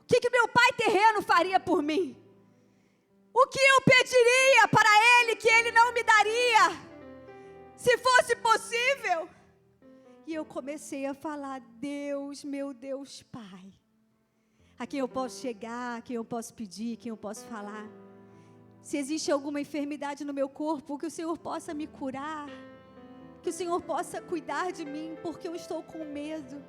O que meu pai terreno faria por mim? O que eu pediria para ele que ele não me daria? Se fosse possível. E eu comecei a falar: Deus, meu Deus Pai, a quem eu posso chegar, a quem eu posso pedir, a quem eu posso falar. Se existe alguma enfermidade no meu corpo, que o Senhor possa me curar, que o Senhor possa cuidar de mim, porque eu estou com medo.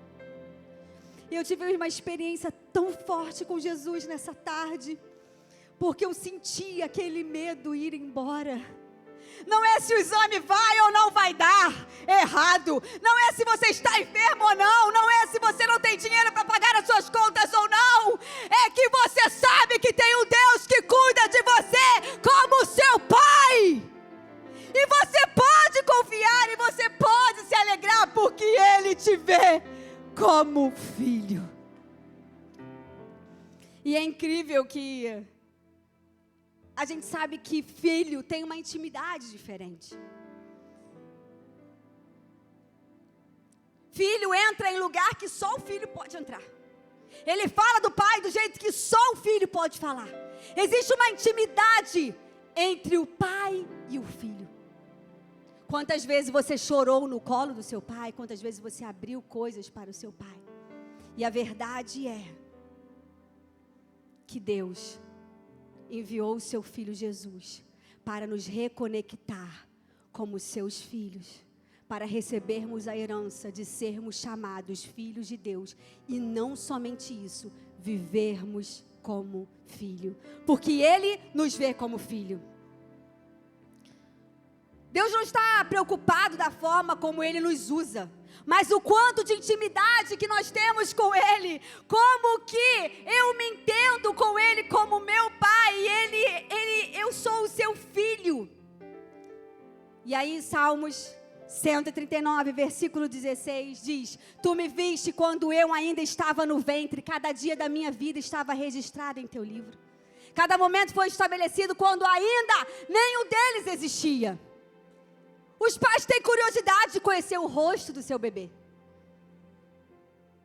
E eu tive uma experiência tão forte com Jesus nessa tarde, porque eu senti aquele medo ir embora. Não é se o exame vai ou não vai dar errado, não é se você está enfermo ou não, não é se você não tem dinheiro para pagar as suas contas ou não, é que você sabe que tem um Deus que cuida de você como seu Pai, e você pode confiar e você pode se alegrar, porque Ele te vê como filho. E é incrível que a gente sabe que filho tem uma intimidade diferente. Filho entra em lugar que só o filho pode entrar. Ele fala do pai do jeito que só o filho pode falar. Existe uma intimidade entre o pai e o filho. Quantas vezes você chorou no colo do seu pai? Quantas vezes você abriu coisas para o seu pai? E a verdade é que Deus enviou o seu Filho Jesus para nos reconectar como seus filhos, para recebermos a herança de sermos chamados filhos de Deus, e não somente isso, vivermos como filho, porque Ele nos vê como filho. Deus não está preocupado da forma como Ele nos usa, mas o quanto de intimidade que nós temos com Ele, como que eu me entendo com Ele como meu Pai, eu sou o seu filho. E aí Salmos 139, versículo 16 diz: Tu me viste quando eu ainda estava no ventre, cada dia da minha vida estava registrado em teu livro. Cada momento foi estabelecido quando ainda nenhum deles existia. Os pais têm curiosidade de conhecer o rosto do seu bebê.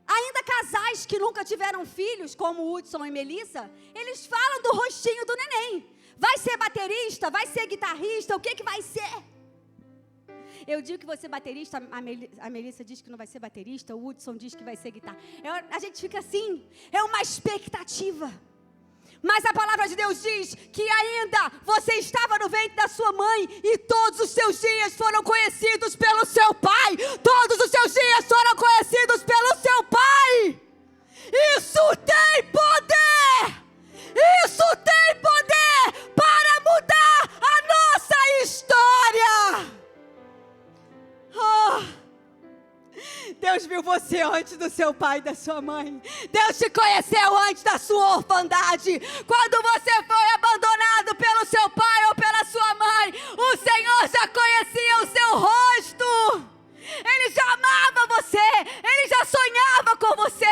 Ainda casais que nunca tiveram filhos, como Hudson e Melissa, eles falam do rostinho do neném. Vai ser baterista? Vai ser guitarrista? O que vai ser? Eu digo que vai ser baterista, a Melissa diz que não vai ser baterista, o Hudson diz que vai ser guitarra. A gente fica assim, é uma expectativa. Mas a palavra de Deus diz que ainda você estava no ventre da sua mãe e todos os seus dias foram conhecidos pelo seu pai. Todos os seus dias foram conhecidos pelo seu pai. Isso tem poder! Isso tem poder para mudar a nossa história! Oh! Deus viu você antes do seu pai e da sua mãe. Deus te conheceu antes da sua orfandade. Quando você foi abandonado pelo seu pai ou pela sua mãe, o Senhor já conhecia o seu rosto. Ele já amava você, Ele já sonhava com você,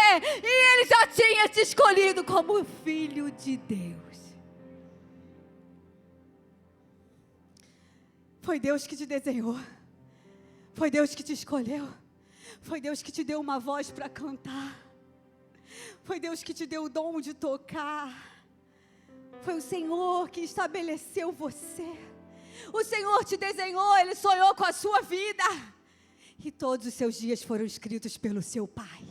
e Ele já tinha te escolhido como filho de Deus. Foi Deus que te desenhou. Foi Deus que te escolheu. Foi Deus que te deu uma voz para cantar. Foi Deus que te deu o dom de tocar. Foi o Senhor que estabeleceu você. O Senhor te desenhou, Ele sonhou com a sua vida. E todos os seus dias foram escritos pelo seu Pai.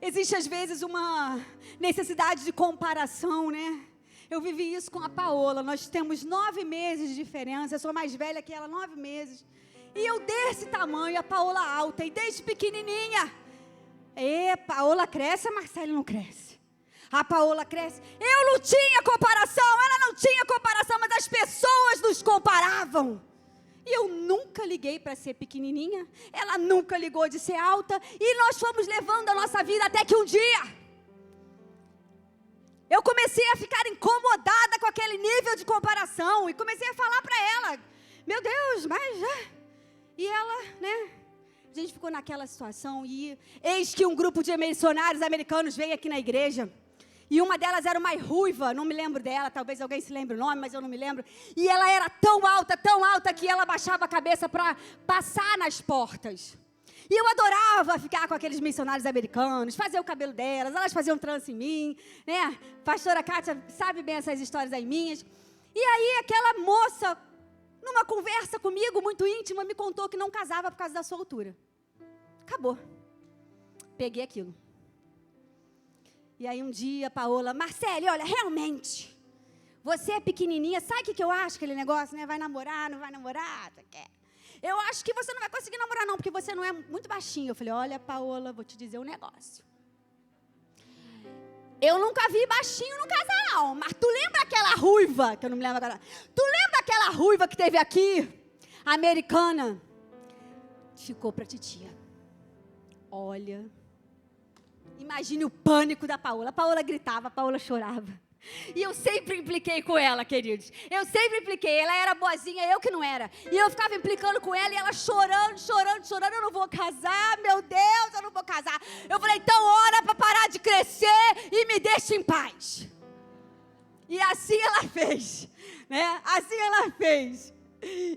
Existe às vezes uma necessidade de comparação, né? Eu vivi isso com a Paola. Nós temos 9 meses de diferença. Eu sou mais velha que ela, 9 meses. E eu desse tamanho, a Paola alta, e desde pequenininha. Paola cresce, a Marcela não cresce. A Paola cresce. Eu não tinha comparação, ela não tinha comparação, mas as pessoas nos comparavam. E eu nunca liguei para ser pequenininha, ela nunca ligou de ser alta, e nós fomos levando a nossa vida até que um dia eu comecei a ficar incomodada com aquele nível de comparação, e comecei a falar para ela: meu Deus, mas... E ela, né, a gente ficou naquela situação, e eis que um grupo de missionários americanos veio aqui na igreja, e uma delas era uma ruiva, não me lembro dela, talvez alguém se lembre o nome, mas eu não me lembro, e ela era tão alta, que ela baixava a cabeça para passar nas portas. E eu adorava ficar com aqueles missionários americanos, fazer o cabelo delas, elas faziam trança em mim, né? Pastora Kátia sabe bem essas histórias aí minhas. E aí aquela moça, numa conversa comigo muito íntima, me contou que não casava por causa da sua altura. Acabou. Peguei aquilo. E aí um dia, Paola, Marcele, olha, realmente, você é pequenininha, sabe o que eu acho aquele negócio, né? Vai namorar, não vai namorar, você quer? Eu acho que você não vai conseguir namorar não, porque você não é muito baixinha. Eu falei, olha, Paola, vou te dizer um negócio. Eu nunca vi baixinho no casal, mas tu lembra aquela ruiva, que eu não me lembro agora, tu lembra aquela ruiva que teve aqui, americana? Ficou pra titia. Olha, imagine o pânico da Paola. A Paola gritava, a Paola chorava. E eu sempre impliquei com ela, queridos. Eu sempre impliquei. Ela era boazinha, eu que não era. E eu ficava implicando com ela e ela chorando. Eu não vou casar, meu Deus, eu não vou casar. Eu falei, então ora para parar de crescer e me deixa em paz. E assim ela fez, né? Assim ela fez.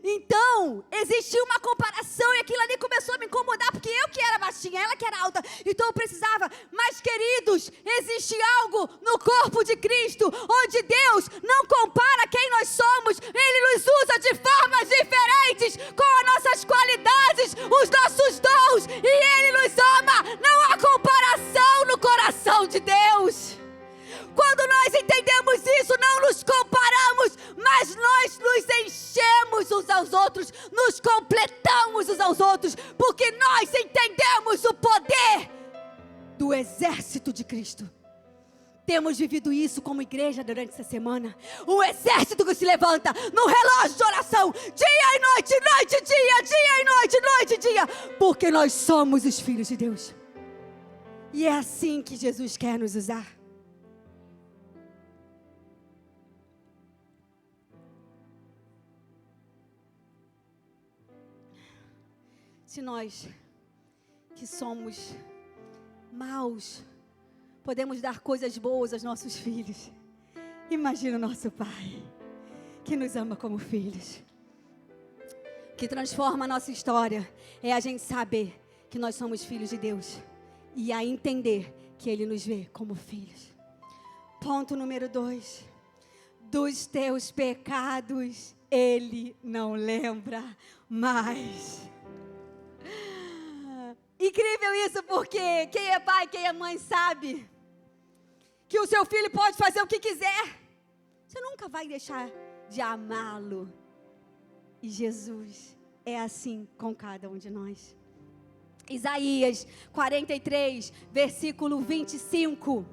Então, existia uma comparação e aquilo ali começou a me incomodar, porque eu que era baixinha, ela que era alta, então eu precisava. Mas, queridos, existe algo no corpo de Cristo, onde Deus não compara quem nós somos, Ele nos usa de formas diferentes, com as nossas qualidades, os nossos dons, e Ele nos ama. Não há comparação no coração de Deus. Quando nós entendemos isso, não nos comparamos, mas nós nos enchemos uns aos outros, nos completamos uns aos outros, porque nós entendemos o poder do exército de Cristo. Temos vivido isso como igreja durante essa semana. Um exército que se levanta no relógio de oração, dia e noite, noite e dia e noite, noite e dia, porque nós somos os filhos de Deus. E é assim que Jesus quer nos usar. Se nós, que somos maus, podemos dar coisas boas aos nossos filhos, imagina o nosso Pai, que nos ama como filhos. O que transforma a nossa história é a gente saber que nós somos filhos de Deus e a entender que Ele nos vê como filhos. Ponto número 2. Dos teus pecados Ele não lembra mais. Incrível isso, porque quem é pai, quem é mãe sabe que o seu filho pode fazer o que quiser. Você nunca vai deixar de amá-lo. E Jesus é assim com cada um de nós. Isaías 43, versículo 25.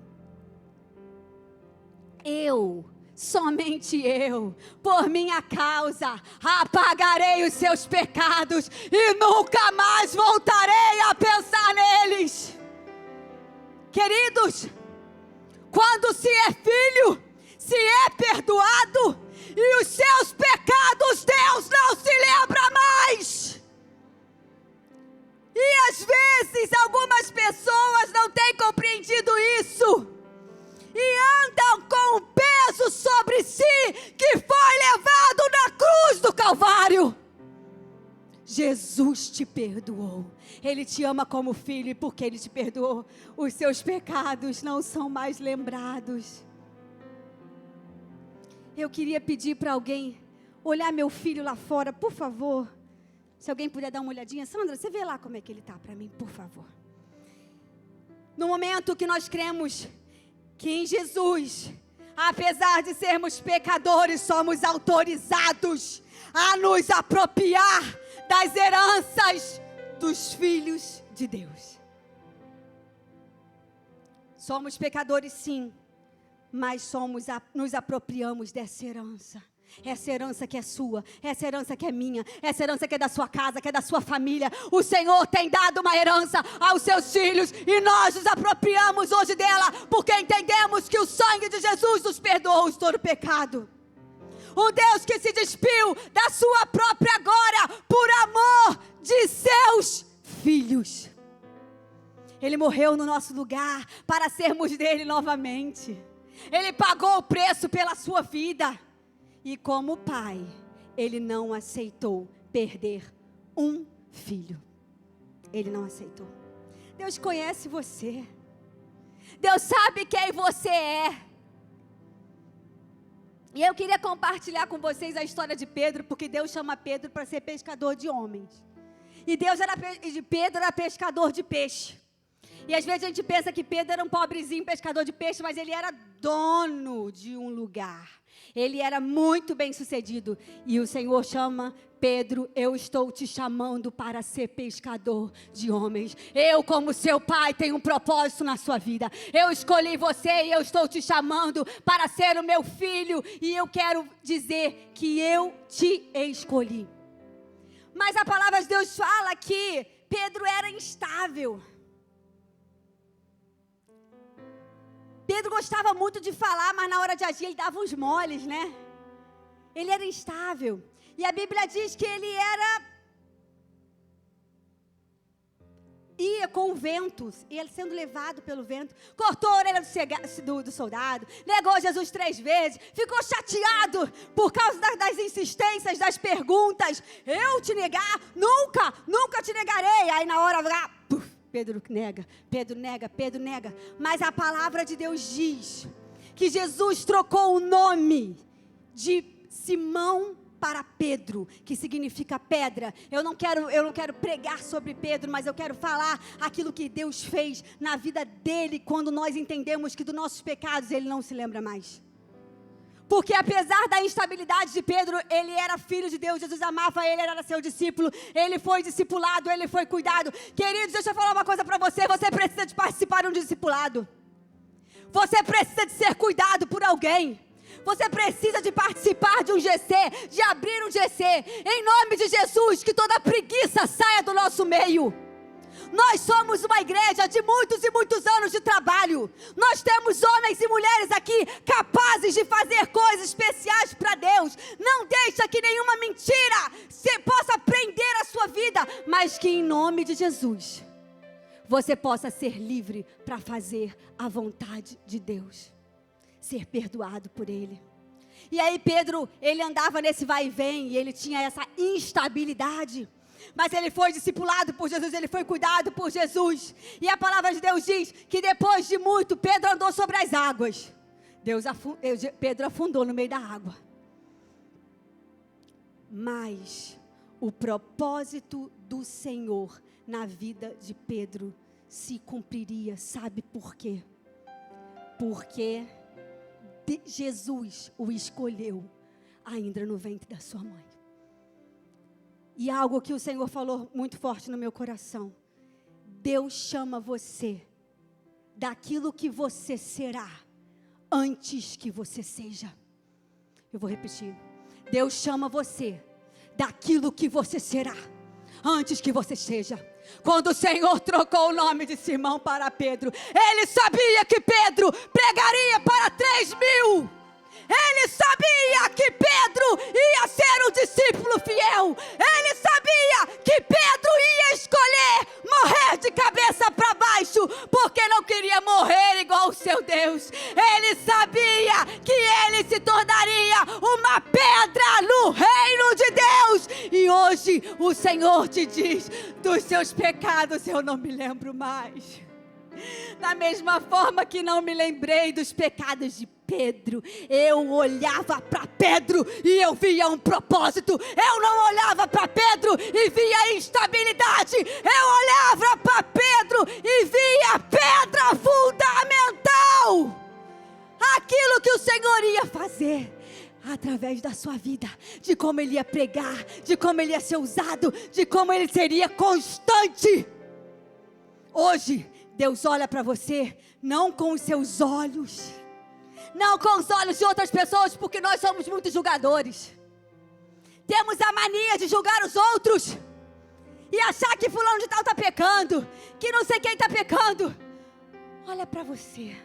Somente eu, por minha causa, apagarei os seus pecados e nunca mais voltarei a pensar neles. Queridos, quando se é filho, se é perdoado, e os seus pecados Deus não se lembra mais. E às vezes algumas pessoas não têm compreendido isso. E andam com um peso sobre si que foi levado na cruz do Calvário. Jesus te perdoou. Ele te ama como filho e porque Ele te perdoou, os seus pecados não são mais lembrados. Eu queria pedir para alguém olhar meu filho lá fora, por favor. Se alguém puder dar uma olhadinha. Sandra, você vê lá como é que ele está para mim, por favor. No momento que nós cremos que em Jesus, apesar de sermos pecadores, somos autorizados a nos apropriar das heranças dos filhos de Deus. Somos pecadores sim, mas nos apropriamos dessa herança. Essa herança que é sua, essa herança que é minha, essa herança que é da sua casa, que é da sua família. O Senhor tem dado uma herança aos seus filhos e nós nos apropriamos hoje dela, porque entendemos que o sangue de Jesus nos perdoou de todo pecado. Um Deus que se despiu da sua própria glória por amor de seus filhos. Ele morreu no nosso lugar para sermos dele novamente. Ele pagou o preço pela sua vida. E como pai, Ele não aceitou perder um filho. ele não aceitou. Deus conhece você. Deus sabe quem você é. E eu queria compartilhar com vocês a história de Pedro, porque Deus chama Pedro para ser pescador de homens. E Pedro era pescador de peixe. E às vezes a gente pensa que Pedro era um pobrezinho pescador de peixe, mas ele era dono de um lugar. Ele era muito bem sucedido. E o Senhor chama Pedro: eu estou te chamando para ser pescador de homens. Eu, como seu pai, tenho um propósito na sua vida. Eu escolhi você e eu estou te chamando para ser o meu filho. E eu quero dizer que eu te escolhi. Mas a palavra de Deus fala que Pedro era instável. Pedro gostava muito de falar, mas na hora de agir ele dava uns moles, né? Ele era instável. E a Bíblia diz que ele ia com o vento, ia sendo levado pelo vento, cortou a orelha do soldado, negou Jesus 3 vezes, ficou chateado por causa das insistências, das perguntas. Eu te negar? Nunca te negarei. Aí na hora, Pedro nega. Mas a palavra de Deus diz que Jesus trocou o nome de Simão para Pedro, que significa pedra. Eu não quero pregar sobre Pedro, mas eu quero falar aquilo que Deus fez na vida dele, quando nós entendemos que dos nossos pecados ele não se lembra mais. Porque apesar da instabilidade de Pedro, ele era filho de Deus, Jesus amava ele, ele era seu discípulo, ele foi discipulado, ele foi cuidado. Queridos, deixa eu falar uma coisa para você: você precisa de participar de um discipulado. Você precisa de ser cuidado por alguém. Você precisa de participar de um GC, de abrir um GC. Em nome de Jesus, que toda preguiça saia do nosso meio. Nós somos uma igreja de muitos e muitos anos de trabalho. Nós temos homens e mulheres aqui capazes de fazer coisas especiais para Deus. Não deixa que nenhuma mentira possa prender a sua vida, mas que em nome de Jesus você possa ser livre para fazer a vontade de Deus, ser perdoado por Ele. E aí Pedro, ele andava nesse vai e vem, e ele tinha essa instabilidade. Mas ele foi discipulado por Jesus, ele foi cuidado por Jesus. E a palavra de Deus diz que depois de muito, Pedro andou sobre as águas. Pedro afundou no meio da água. Mas o propósito do Senhor na vida de Pedro se cumpriria. Sabe por quê? Porque Jesus o escolheu ainda no ventre da sua mãe. E algo que o Senhor falou muito forte no meu coração: Deus chama você daquilo que você será antes que você seja. Eu vou repetir: Deus chama você daquilo que você será antes que você seja. Quando o Senhor trocou o nome de Simão para Pedro, Ele sabia que Pedro pregaria para 3.000. Ele sabia que Pedro ia ser um discípulo fiel. Ele sabia que Pedro ia escolher morrer de cabeça para baixo, porque não queria morrer igual o seu Deus. Ele sabia que ele se tornaria uma pedra no reino de Deus. E hoje o Senhor te diz: dos seus pecados eu não me lembro mais. Da mesma forma que não me lembrei dos pecados de Pedro, eu olhava para Pedro e eu via um propósito. Eu não olhava para Pedro e via instabilidade. Eu olhava para Pedro e via pedra fundamental. Aquilo que o Senhor ia fazer através da sua vida, de como Ele ia pregar, de como Ele ia ser usado, de como Ele seria constante. Hoje Deus olha para você não com os seus olhos, não com os olhos de outras pessoas, porque nós somos muito julgadores. Temos a mania de julgar os outros e achar que fulano de tal está pecando, que não sei quem está pecando. Olha para você,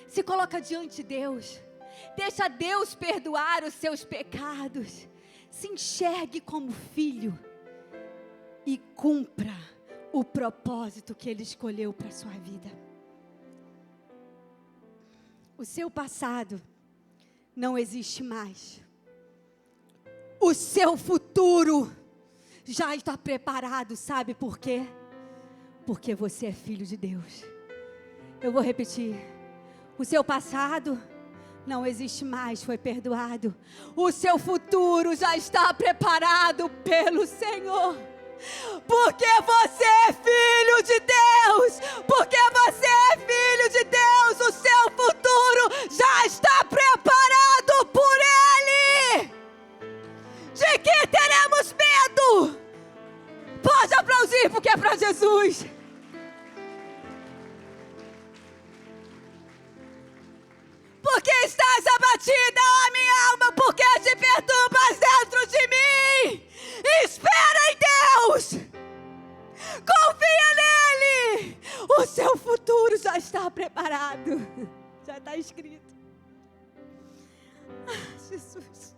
se coloca diante de Deus, deixa Deus perdoar os seus pecados, se enxergue como filho e cumpra o propósito que Ele escolheu para a sua vida. O seu passado não existe mais. O seu futuro já está preparado, sabe por quê? porque você é filho de Deus. Eu vou repetir. O seu passado não existe mais, foi perdoado. O seu futuro já está preparado pelo Senhor. Porque você é filho de Deus. Porque você é filho de Deus. O seu futuro já está preparado por Ele. De que teremos medo? Pode aplaudir, porque é para Jesus. Porque estás abatida, ó minha alma, porque te perturbas dentro de mim. Espera em Deus. Confia nele. O seu futuro já está preparado. Já está escrito. Ah, Jesus.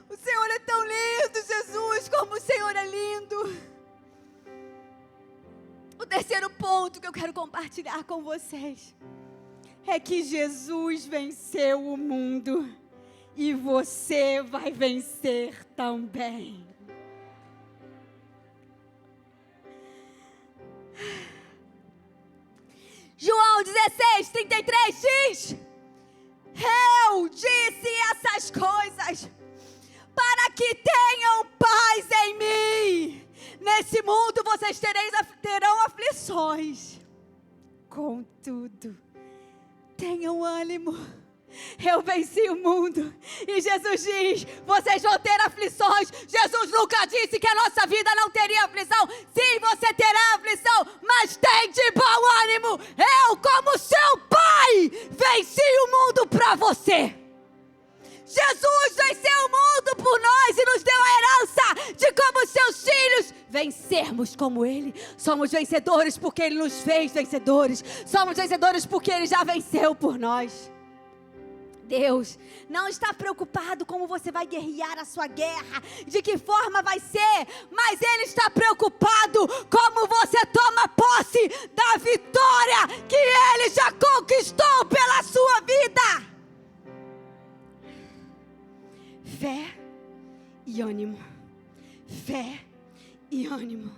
O Senhor é tão lindo, Jesus, como o Senhor é lindo. O terceiro ponto que eu quero compartilhar com vocês é que Jesus venceu o mundo e você vai vencer também. João 16:33 diz: eu disse essas coisas para que tenham paz em mim. Nesse mundo vocês terão aflições. Contudo, tenham ânimo. Eu venci o mundo. E Jesus diz: vocês vão ter aflições. Jesus nunca disse que a nossa vida não teria aflição. Sim, você terá aflição, mas tem de bom ânimo. Eu, como seu pai, venci o mundo para você. Jesus venceu o mundo por nós e nos deu a herança de, como seus filhos, vencermos como Ele. Somos vencedores porque Ele nos fez vencedores. Somos vencedores porque Ele já venceu por nós. Deus não está preocupado como você vai guerrear a sua guerra, de que forma vai ser, mas Ele está preocupado como você toma posse da vitória que Ele já conquistou pela sua vida. Fé e ânimo. Fé e ânimo.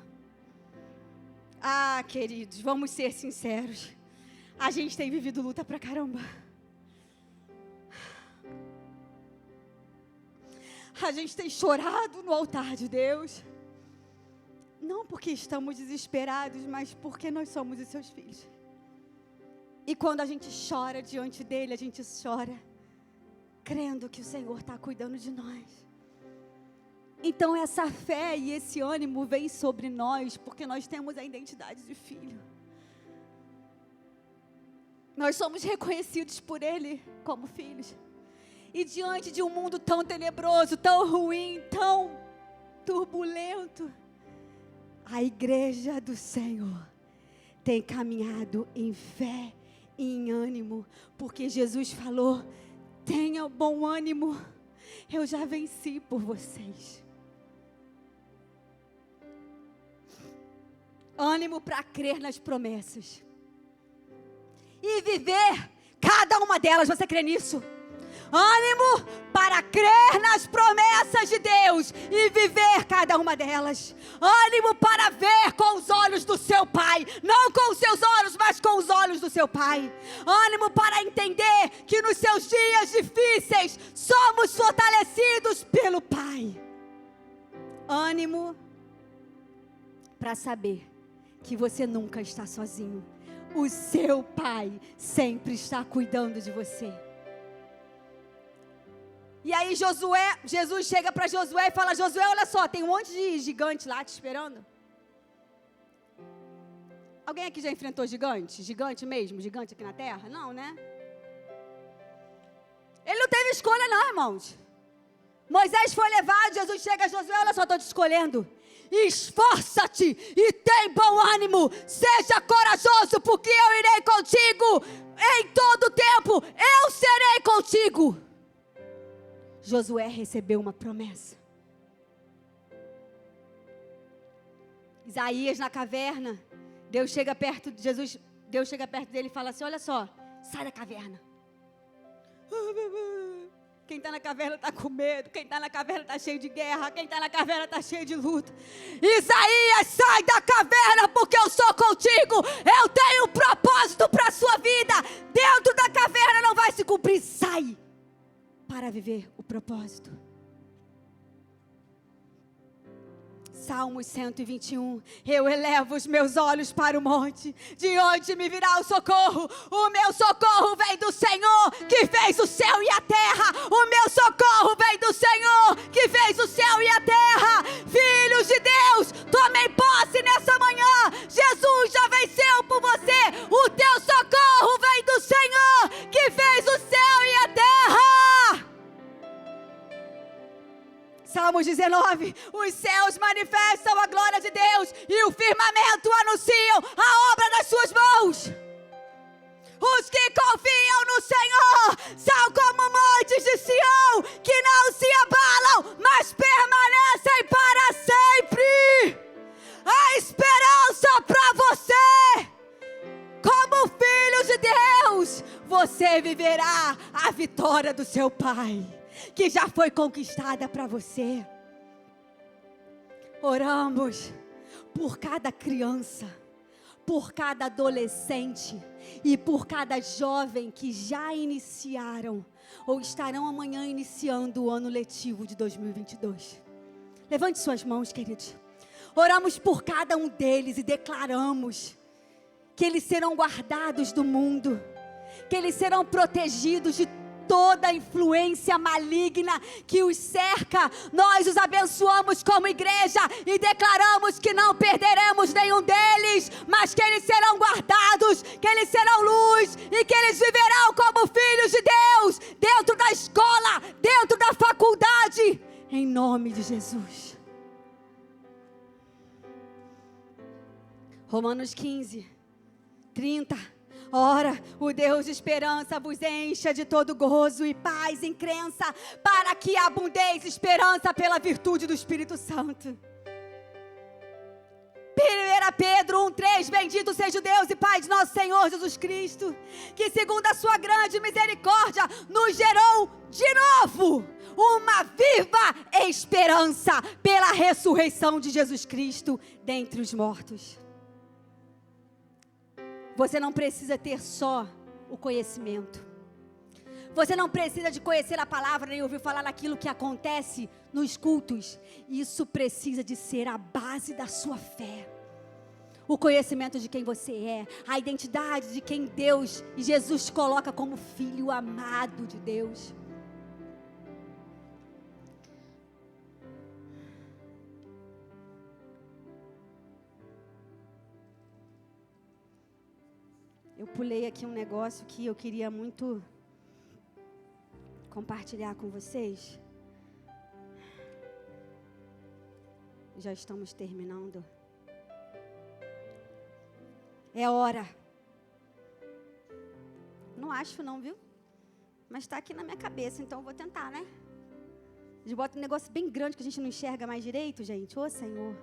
Ah, queridos, vamos ser sinceros. A gente tem vivido luta pra caramba. A gente tem chorado no altar de Deus. Não porque estamos desesperados, mas porque nós somos os seus filhos. E quando a gente chora diante dele, a gente chora crendo que o Senhor está cuidando de nós. Então essa fé e esse ânimo vem sobre nós, porque nós temos a identidade de filho. Nós somos reconhecidos por Ele como filhos. E diante de um mundo tão tenebroso, tão ruim, tão turbulento, a igreja do Senhor tem caminhado em fé e em ânimo, porque Jesus falou: tenha bom ânimo, eu já venci por vocês. Ânimo para crer nas promessas e viver cada uma delas. Você crê nisso? Ânimo para crer nas promessas de Deus e viver cada uma delas. Ânimo para ver com os olhos do seu Pai, não com os seus olhos, mas com os olhos do seu Pai. Ânimo para entender que nos seus dias difíceis somos fortalecidos pelo Pai. Ânimo para saber que você nunca está sozinho. O seu Pai sempre está cuidando de você. E aí Jesus chega para Josué e fala: Josué, olha só, tem um monte de gigante lá te esperando. Alguém aqui já enfrentou gigante? Gigante mesmo? Gigante aqui na terra? Não, né? Ele não teve escolha não, irmãos. Moisés foi levado, Jesus chega a Josué: olha só, estou te escolhendo. Esforça-te e tem bom ânimo. Seja corajoso, porque eu irei contigo em todo tempo. Eu serei contigo. Josué recebeu uma promessa. Isaías na caverna, Deus chega perto dele e fala assim: olha só, sai da caverna. Quem está na caverna está com medo. Quem está na caverna está cheio de guerra. Quem está na caverna está cheio de luta. Isaías, sai da caverna, porque eu sou contigo. Eu tenho um propósito para a sua vida. Dentro da caverna não vai se cumprir. Sai para viver o propósito. Salmos 121, eu elevo os meus olhos para o monte, de onde me virá o socorro? O meu socorro vem do Senhor, que fez o céu e a terra. O meu socorro vem do Senhor, que fez o céu e a terra. Filhos de Deus, tomem posse nessa manhã. Jesus já venceu por você. O teu socorro vem do Senhor, que fez o céu e a terra. Salmos 19, os céus manifestam a glória de Deus e o firmamento anunciam a obra das suas mãos. Os que confiam no Senhor são como montes de Sião, que não se abalam, mas permanecem para sempre. A esperança para você, como filhos de Deus, você viverá a vitória do seu Pai, que já foi conquistada para você. Oramos por cada criança, por cada adolescente e por cada jovem que já iniciaram ou estarão amanhã iniciando o ano letivo de 2022. Levante suas mãos, queridos. Oramos por cada um deles e declaramos que eles serão guardados do mundo, que eles serão protegidos de toda a influência maligna que os cerca. Nós os abençoamos como igreja e declaramos que não perderemos nenhum deles, mas que eles serão guardados, que eles serão luz e que eles viverão como filhos de Deus, dentro da escola, dentro da faculdade, em nome de Jesus. Romanos 15, 30. Ora, o Deus de esperança vos encha de todo gozo e paz em crença, para que abundeis esperança pela virtude do Espírito Santo. 1 Pedro 1,3, bendito seja o Deus e Pai de nosso Senhor Jesus Cristo, que segundo a sua grande misericórdia, nos gerou de novo uma viva esperança pela ressurreição de Jesus Cristo dentre os mortos. Você não precisa ter só o conhecimento. Você não precisa de conhecer a palavra, nem ouvir falar daquilo que acontece nos cultos. Isso precisa de ser a base da sua fé. O conhecimento de quem você é, a identidade de quem Deus e Jesus te coloca como filho amado de Deus. Eu pulei aqui um negócio que eu queria muito compartilhar com vocês. Já estamos terminando. É hora. Não acho não, viu? Mas está aqui na minha cabeça, então eu vou tentar, né? A gente bota um negócio bem grande que a gente não enxerga mais direito, gente. Ô, Senhor.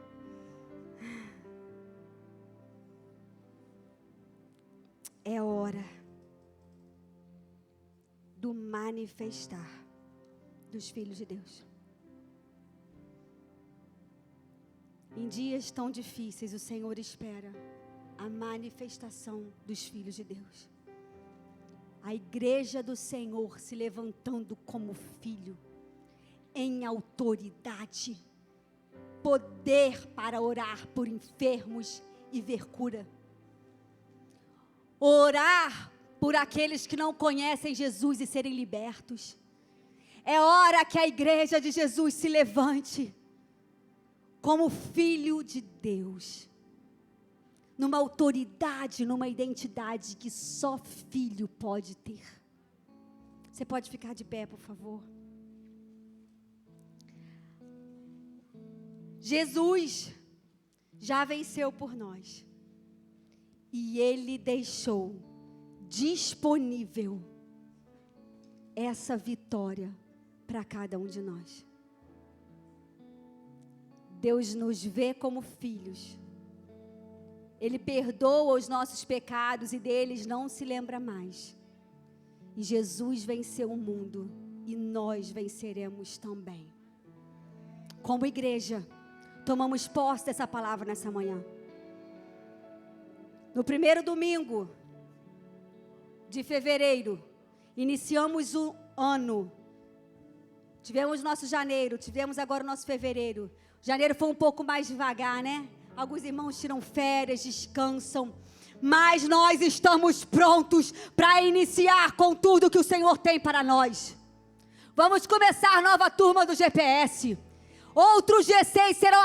É hora do manifestar dos filhos de Deus. Em dias tão difíceis, o Senhor espera a manifestação dos filhos de Deus. A igreja do Senhor se levantando como filho, em autoridade, poder para orar por enfermos e ver cura. Orar por aqueles que não conhecem Jesus e serem libertos. É hora que a igreja de Jesus se levante como filho de Deus, numa autoridade, numa identidade que só filho pode ter. Você pode ficar de pé, por favor? Jesus já venceu por nós. E Ele deixou disponível essa vitória para cada um de nós. Deus nos vê como filhos. Ele perdoa os nossos pecados e deles não se lembra mais. E Jesus venceu o mundo e nós venceremos também. Como igreja, tomamos posse dessa palavra nessa manhã. No primeiro domingo de fevereiro, iniciamos o ano. Tivemos nosso janeiro, tivemos agora o nosso fevereiro. Janeiro foi um pouco mais devagar, né? Alguns irmãos tiram férias, descansam. Mas nós estamos prontos para iniciar com tudo que o Senhor tem para nós. Vamos começar a nova turma do GPS. Outros G6 serão